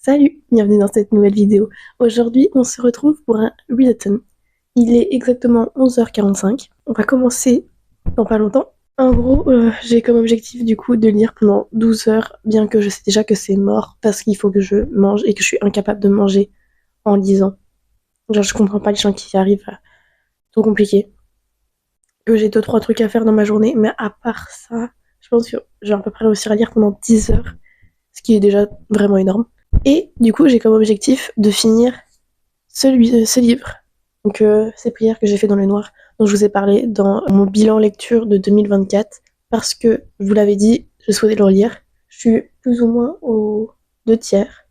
Salut, bienvenue dans cette nouvelle vidéo. Aujourd'hui, on se retrouve pour un readathon. Il est exactement 11h45. On va commencer dans pas longtemps. En gros, j'ai comme objectif du coup de lire pendant 12 heures, bien que je sais déjà que c'est mort parce qu'il faut que je mange et que je suis incapable de manger en lisant. Genre, je comprends pas les gens qui y arrivent. Trop compliqué. Que j'ai 2-3 trucs à faire dans ma journée, mais à part ça, je pense que je vais à peu près réussir à lire pendant 10 heures, ce qui est déjà vraiment énorme. Et du coup, j'ai comme objectif de finir ce livre. Donc, ces prières que j'ai fait dans le noir, dont je vous ai parlé dans mon bilan lecture de 2024, parce que, je vous l'avais dit, je souhaitais le relire. Je suis plus ou moins aux 2 tiers.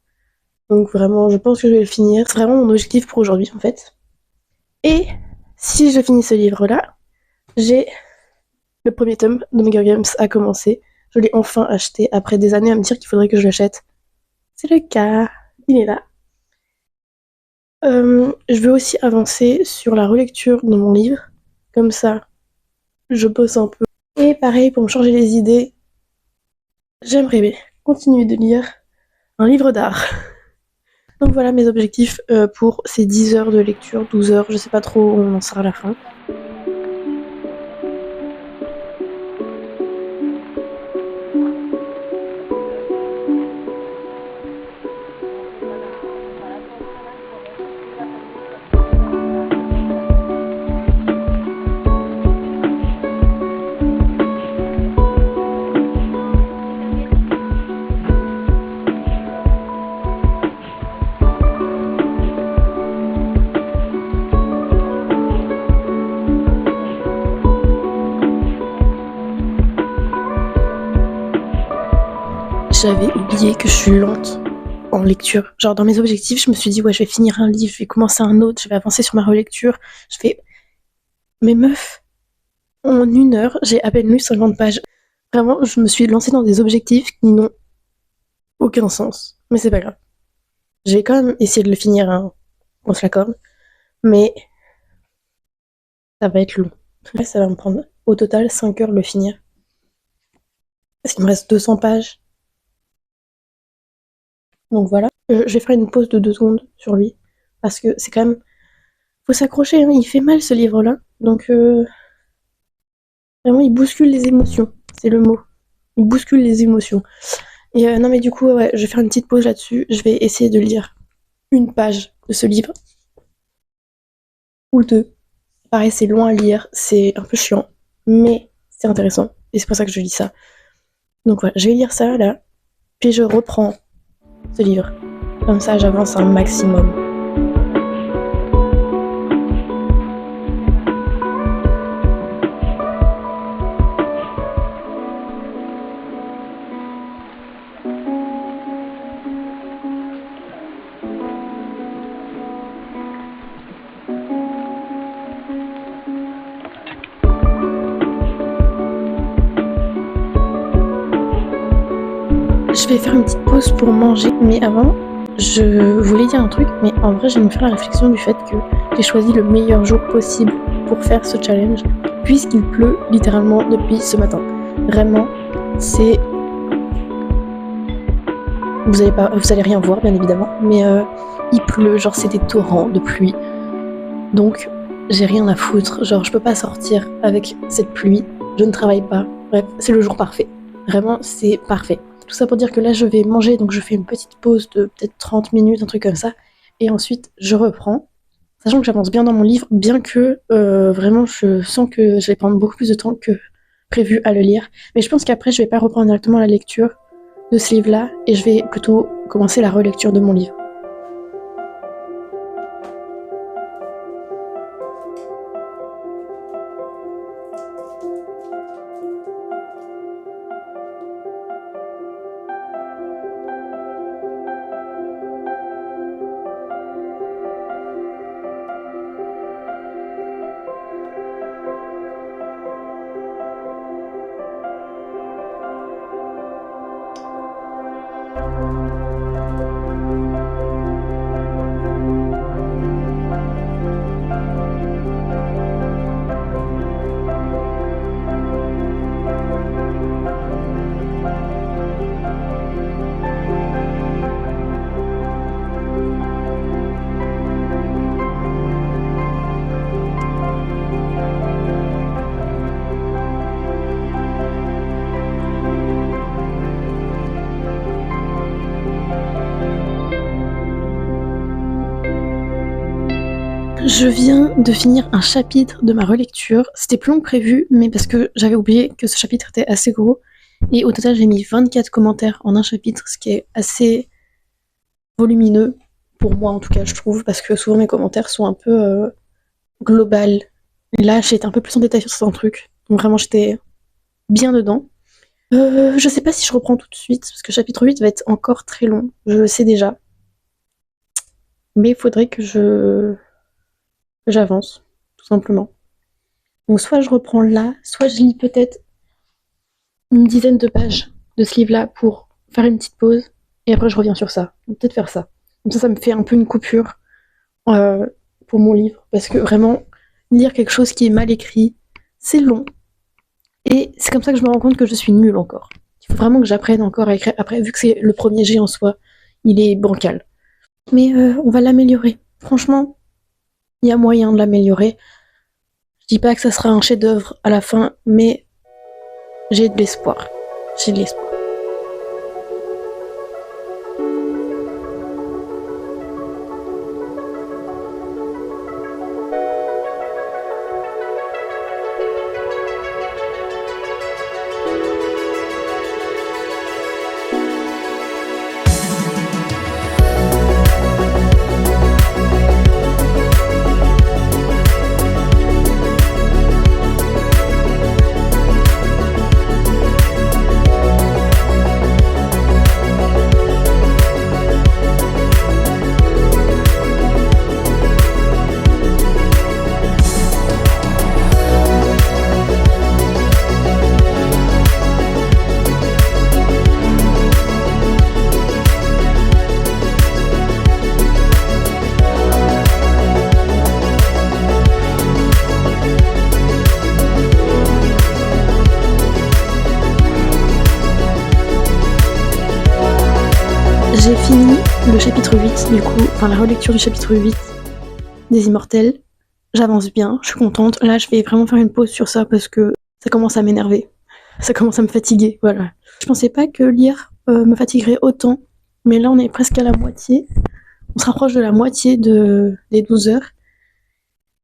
Donc vraiment, je pense que je vais le finir. C'est vraiment mon objectif pour aujourd'hui, en fait. Et si je finis ce livre-là, j'ai le premier tome de Hunger Games à commencer. Je l'ai enfin acheté après des années à me dire qu'il faudrait que je l'achète. C'est le cas. Il est là. Je veux aussi avancer sur la relecture de mon livre. Comme ça, je bosse un peu. Et pareil, pour me changer les idées, j'aimerais continuer de lire un livre d'art. Donc voilà mes objectifs pour ces 10 heures de lecture, 12 heures, je sais pas trop où on en sera à la fin. J'avais oublié que je suis lente en lecture. Genre dans mes objectifs, je me suis dit ouais, je vais finir un livre, je vais commencer un autre, je vais avancer sur ma relecture. Je fais... Mais meuf, en 1 heure, j'ai à peine lu 50 pages. Vraiment, je me suis lancée dans des objectifs qui n'ont aucun sens. Mais c'est pas grave. Je vais quand même essayer de le finir, hein, on se l'accorde. Mais ça va être long. Ça va me prendre au total 5 heures de le finir. Parce qu'il me reste 200 pages. Donc voilà. Je vais faire une pause de 2 secondes sur lui. Parce que c'est quand même... Faut s'accrocher, hein. Il fait mal ce livre-là. Donc vraiment, il bouscule les émotions. C'est le mot. Il bouscule les émotions. Et non mais du coup, ouais, je vais faire une petite pause là-dessus. Je vais essayer de lire une page de ce livre. Ou deux. Pareil, c'est loin à lire. C'est un peu chiant. Mais c'est intéressant. Et c'est pour ça que je lis ça. Donc voilà, je vais lire ça là. Puis je reprends ce livre. Comme ça, j'avance un maximum. Je vais faire une petite pause pour manger, mais avant, je voulais dire un truc, mais en vrai, je vais me faire la réflexion du fait que j'ai choisi le meilleur jour possible pour faire ce challenge, puisqu'il pleut littéralement depuis ce matin. Vraiment, c'est... Vous allez rien voir, bien évidemment, mais il pleut, genre c'est des torrents de pluie. Donc, j'ai rien à foutre, genre je peux pas sortir avec cette pluie, je ne travaille pas. Bref, c'est le jour parfait. Vraiment, c'est parfait. Tout ça pour dire que là, je vais manger, donc je fais une petite pause de peut-être 30 minutes, un truc comme ça. Et ensuite, je reprends. Sachant que j'avance bien dans mon livre, bien que vraiment, je sens que je vais prendre beaucoup plus de temps que prévu à le lire. Mais je pense qu'après, je vais pas reprendre directement la lecture de ce livre-là, et je vais plutôt commencer la relecture de mon livre. Je viens de finir un chapitre de ma relecture. C'était plus long que prévu, mais parce que j'avais oublié que ce chapitre était assez gros. Et au total, j'ai mis 24 commentaires en un chapitre, ce qui est assez volumineux, pour moi en tout cas, je trouve, parce que souvent mes commentaires sont un peu global. Là, j'ai été un peu plus en détail sur certains trucs. Donc vraiment, j'étais bien dedans. Je sais pas si je reprends tout de suite, parce que chapitre 8 va être encore très long. Je le sais déjà. Mais il faudrait que j'avance, tout simplement. Donc soit je reprends là, soit je lis peut-être une dizaine de pages de ce livre-là pour faire une petite pause, et après je reviens sur ça. On peut peut-être faire ça. Comme ça me fait un peu une coupure euh, pour mon livre, parce que vraiment, lire quelque chose qui est mal écrit, c'est long. Et c'est comme ça que je me rends compte que je suis nulle encore. Il faut vraiment que j'apprenne encore à écrire. Après, vu que c'est le premier jet en soi, il est bancal. Mais on va l'améliorer. Franchement, il y a moyen de l'améliorer. Je dis pas que ça sera un chef-d'œuvre à la fin, mais j'ai de l'espoir. J'ai de l'espoir. J'ai fini le chapitre 8, du coup, enfin la relecture du chapitre 8 des Immortels. J'avance bien, je suis contente. Là, je vais vraiment faire une pause sur ça parce que ça commence à m'énerver. Ça commence à me fatiguer, voilà. Je pensais pas que lire me fatiguerait autant, mais là, on est presque à la moitié. On se rapproche de la moitié des 12 heures.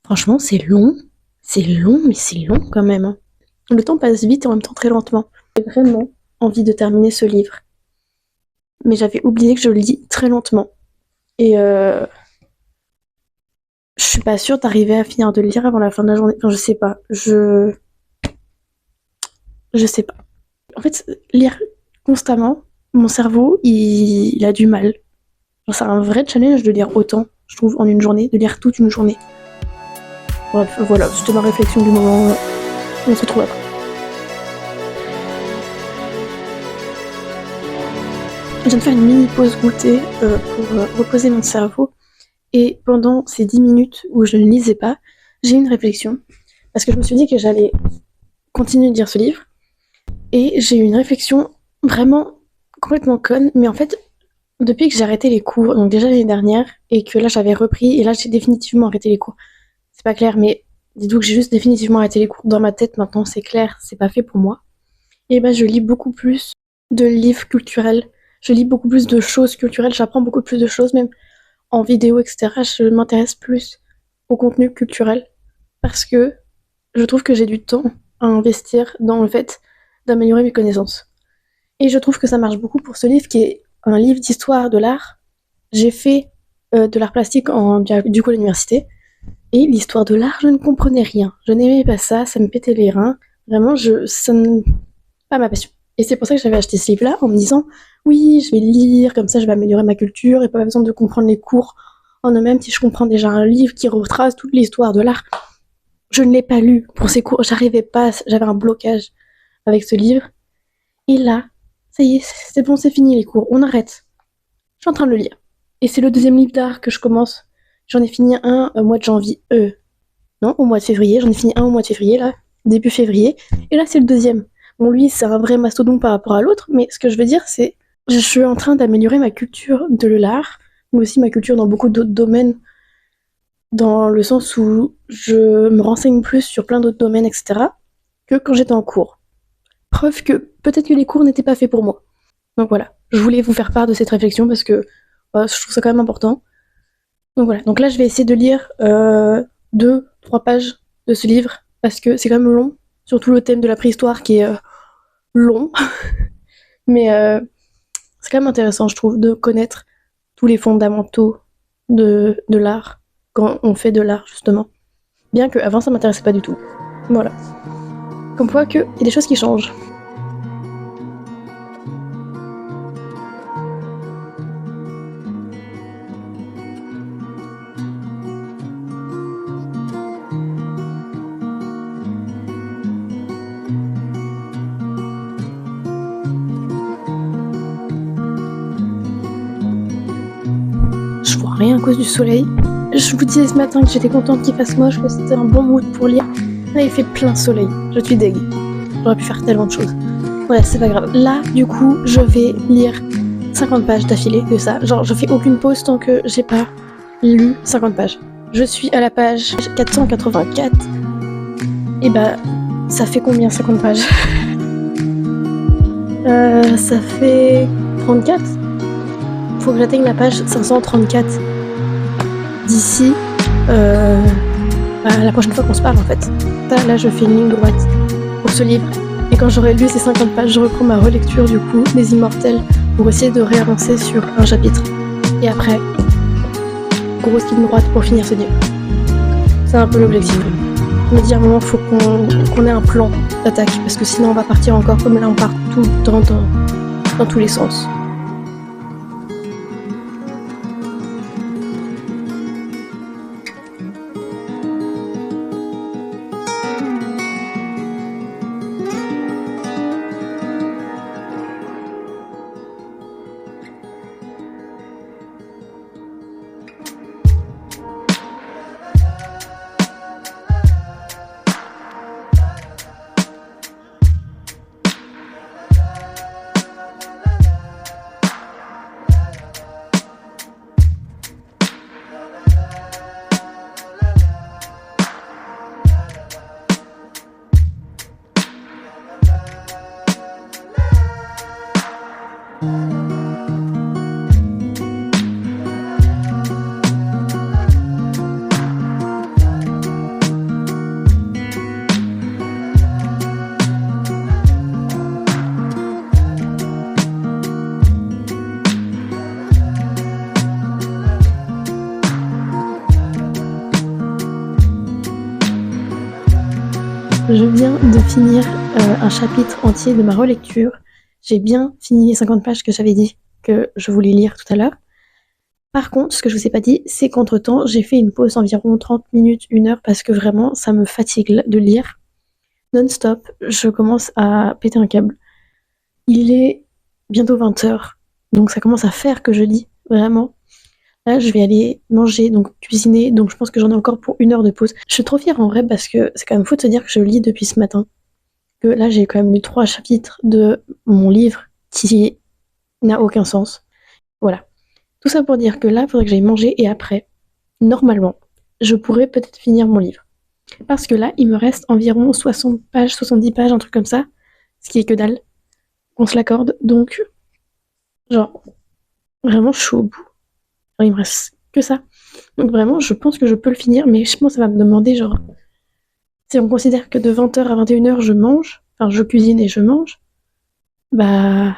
Franchement, c'est long. C'est long, mais c'est long quand même, hein. Le temps passe vite et en même temps très lentement. J'ai vraiment envie de terminer ce livre. Mais j'avais oublié que je le lis très lentement. Et je suis pas sûre d'arriver à finir de le lire avant la fin de la journée. Enfin, je sais pas. Je sais pas. En fait, lire constamment, mon cerveau, il a du mal. Genre, c'est un vrai challenge de lire autant, je trouve, en une journée, de lire toute une journée. Bref, voilà, c'était ma réflexion du moment. On se retrouve après. Je viens de faire une mini pause goûter pour reposer mon cerveau. Et pendant ces 10 minutes où je ne lisais pas, j'ai eu une réflexion. Parce que je me suis dit que j'allais continuer de lire ce livre. Et j'ai eu une réflexion vraiment complètement conne. Mais en fait, depuis que j'ai arrêté les cours, donc déjà l'année dernière, et que là j'avais repris, et là j'ai définitivement arrêté les cours. C'est pas clair, mais dites-vous que j'ai juste définitivement arrêté les cours. Dans ma tête maintenant, c'est clair, c'est pas fait pour moi. Et ben je lis beaucoup plus de livres culturels. Je lis beaucoup plus de choses culturelles, j'apprends beaucoup plus de choses, même en vidéo, etc. Je m'intéresse plus au contenu culturel parce que je trouve que j'ai du temps à investir dans le fait d'améliorer mes connaissances. Et je trouve que ça marche beaucoup pour ce livre qui est un livre d'histoire de l'art. J'ai fait de l'art plastique du coup à l'université. Et l'histoire de l'art, je ne comprenais rien. Je n'aimais pas ça, ça me pétait les reins. Vraiment, ça n'est pas ma passion. Et c'est pour ça que j'avais acheté ce livre-là en me disant oui, je vais lire, comme ça je vais améliorer ma culture et pas besoin de comprendre les cours en eux-mêmes si je comprends déjà un livre qui retrace toute l'histoire de l'art. Je ne l'ai pas lu pour ces cours, j'arrivais pas, j'avais un blocage avec ce livre. Et là, ça y est, c'est bon, c'est fini les cours, on arrête. Je suis en train de le lire. Et c'est le deuxième livre d'art que je commence. J'en ai fini un au mois de janvier. Non, au mois de février. J'en ai fini un au mois de février, là, début février. Et là, c'est le deuxième. Bon, lui, c'est un vrai mastodonte par rapport à l'autre, mais ce que je veux dire, c'est je suis en train d'améliorer ma culture de l'art, mais aussi ma culture dans beaucoup d'autres domaines, dans le sens où je me renseigne plus sur plein d'autres domaines, etc., que quand j'étais en cours. Preuve que peut-être que les cours n'étaient pas faits pour moi. Donc voilà, je voulais vous faire part de cette réflexion parce que je trouve ça quand même important. Donc voilà, donc là je vais essayer de lire 2-3 pages de ce livre, parce que c'est quand même long, surtout le thème de la préhistoire qui est long, mais c'est quand même intéressant je trouve de connaître tous les fondamentaux de l'art, quand on fait de l'art justement. Bien que avant ça m'intéressait pas du tout. Voilà. Comme quoi qu'il y a des choses qui changent. Je vois rien à cause du soleil. Je vous disais ce matin que j'étais contente qu'il fasse moche, que c'était un bon mood pour lire. Là, il fait plein soleil. Je suis dégue. J'aurais pu faire tellement de choses. Ouais, c'est pas grave. Là, du coup, je vais lire 50 pages d'affilée de ça. Genre, je fais aucune pause tant que j'ai pas lu 50 pages. Je suis à la page 484. Et bah, ça fait combien 50 pages Ça fait 34. Faut que j'atteigne la page 534 d'ici la prochaine fois qu'on se parle en fait. Là je fais une ligne droite pour ce livre et quand j'aurai lu ces 50 pages je reprends ma relecture du coup des Immortels pour essayer de réavancer sur un chapitre et après grosse ligne droite pour finir ce livre. C'est un peu l'objectif. Je me dis à un moment faut qu'on ait un plan d'attaque parce que sinon on va partir encore comme là on part tout le temps dans tous les sens. Je viens de finir un chapitre entier de ma relecture. J'ai bien fini les 50 pages que j'avais dit que je voulais lire tout à l'heure. Par contre, ce que je vous ai pas dit, c'est qu'entre-temps, j'ai fait une pause d'environ 30 minutes, 1 heure, parce que vraiment, ça me fatigue de lire non-stop. Je commence à péter un câble. Il est bientôt 20h, donc ça commence à faire que je lis, vraiment. Là, je vais aller manger, donc cuisiner, donc je pense que j'en ai encore pour 1 heure de pause. Je suis trop fière en vrai parce que c'est quand même fou de se dire que je lis depuis ce matin. Que là, j'ai quand même lu 3 chapitres de mon livre qui n'a aucun sens. Voilà. Tout ça pour dire que là, il faudrait que j'aille manger et après, normalement, je pourrais peut-être finir mon livre. Parce que là, il me reste environ 60 pages, 70 pages, un truc comme ça, ce qui est que dalle. On se l'accorde, donc, genre, vraiment, je suis au bout. Alors, il me reste que ça. Donc vraiment, je pense que je peux le finir, mais je pense que ça va me demander, genre, si on considère que de 20h à 21h, je mange, enfin, je cuisine et je mange, bah,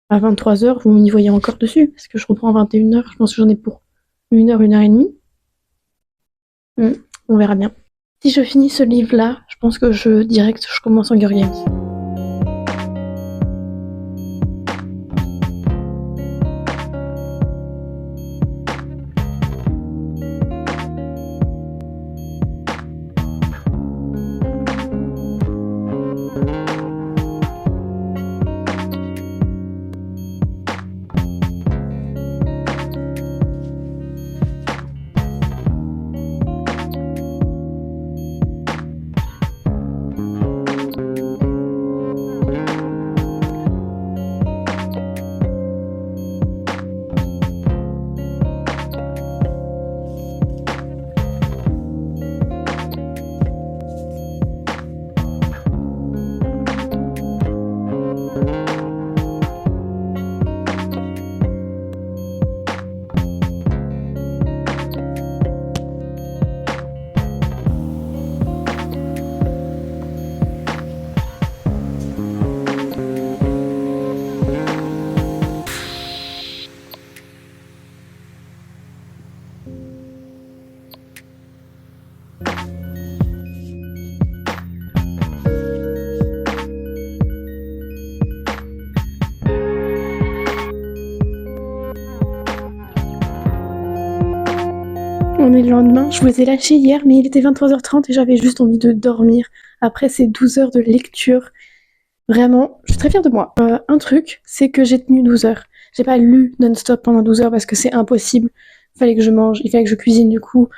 à 23h, vous m'y voyez encore dessus, parce que je reprends à 21h, je pense que j'en ai pour 1 heure, 1 heure et demie. On verra bien. Si je finis ce livre-là, je pense que je commence Hunger Games. On est le lendemain, je vous ai lâché hier, mais il était 23h30 et j'avais juste envie de dormir après ces 12 heures de lecture. Vraiment, je suis très fière de moi. Un truc, c'est que j'ai tenu 12 heures. J'ai pas lu non-stop pendant 12 heures parce que c'est impossible. Il fallait que je mange, il fallait que je cuisine du coup.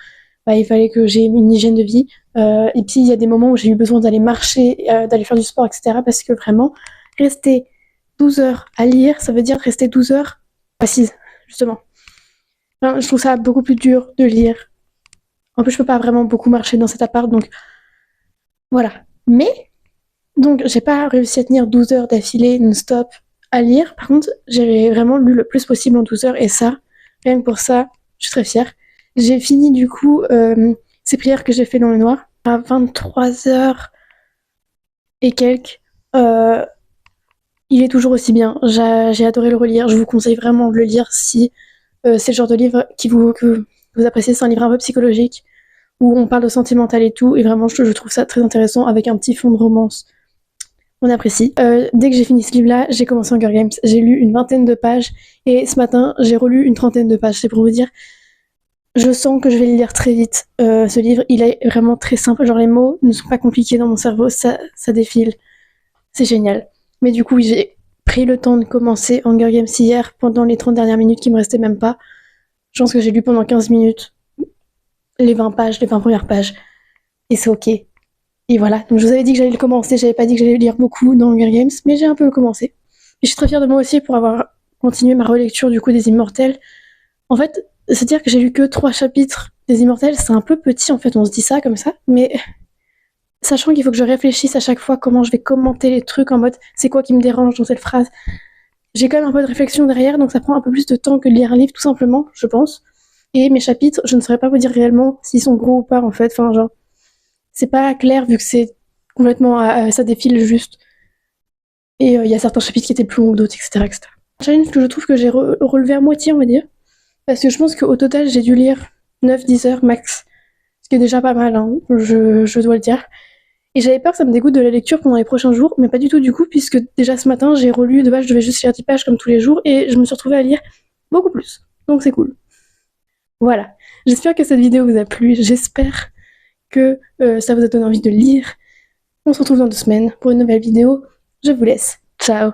Bah, il fallait que j'ai une hygiène de vie. Et puis il y a des moments où j'ai eu besoin d'aller marcher, d'aller faire du sport, etc. Parce que vraiment, rester 12 heures à lire, ça veut dire rester 12 heures assise, justement. Enfin, je trouve ça beaucoup plus dur de lire. En plus, je peux pas vraiment beaucoup marcher dans cet appart, donc voilà. Mais, donc, j'ai pas réussi à tenir 12 heures d'affilée non-stop à lire. Par contre, j'ai vraiment lu le plus possible en 12 heures, et ça, rien que pour ça, je suis très fière. J'ai fini du coup ces prières que j'ai fait dans le noir à 23 heures et quelques. Il est toujours aussi bien. J'ai adoré le relire. Je vous conseille vraiment de le lire si c'est le genre de livre que vous appréciez. C'est un livre un peu psychologique où on parle de sentimental et tout. Et vraiment, je trouve ça très intéressant avec un petit fond de romance. On apprécie. Dès que j'ai fini ce livre-là, j'ai commencé Hunger Games. J'ai lu une 20aine de pages et ce matin, j'ai relu une 30aine de pages. C'est pour vous dire. Je sens que je vais le lire très vite. Ce livre, il est vraiment très simple. Genre les mots ne sont pas compliqués dans mon cerveau, ça défile. C'est génial. Mais du coup, j'ai pris le temps de commencer Hunger Games hier pendant les 30 dernières minutes qui me restaient même pas. Je pense que j'ai lu pendant 15 minutes les 20 pages, les 20 premières pages. Et c'est ok. Et voilà. Donc je vous avais dit que j'allais le commencer. J'avais pas dit que j'allais lire beaucoup dans Hunger Games, mais j'ai un peu commencé. Et je suis très fière de moi aussi pour avoir continué ma relecture du coup des Immortels. En fait, c'est dire que j'ai lu que 3 chapitres des Immortels, c'est un peu petit en fait, on se dit ça comme ça, mais sachant qu'il faut que je réfléchisse à chaque fois comment je vais commenter les trucs en mode c'est quoi qui me dérange dans cette phrase, j'ai quand même un peu de réflexion derrière, donc ça prend un peu plus de temps que de lire un livre tout simplement, je pense. Et mes chapitres, je ne saurais pas vous dire réellement s'ils sont gros ou pas en fait, enfin genre, c'est pas clair vu que c'est complètement, ça défile juste. Et il y a certains chapitres qui étaient plus longs que d'autres, etc. etc. Un challenge que je trouve que j'ai relevé à moitié, on va dire. Parce que je pense qu'au total, j'ai dû lire 9-10 heures max. Ce qui est déjà pas mal, hein, je dois le dire. Et j'avais peur que ça me dégoûte de la lecture pendant les prochains jours, mais pas du tout du coup, puisque déjà ce matin, j'ai relu, de base, je devais juste lire 10 pages comme tous les jours, et je me suis retrouvée à lire beaucoup plus. Donc c'est cool. Voilà. J'espère que cette vidéo vous a plu, j'espère que ça vous a donné envie de lire. On se retrouve dans 2 semaines pour une nouvelle vidéo. Je vous laisse. Ciao.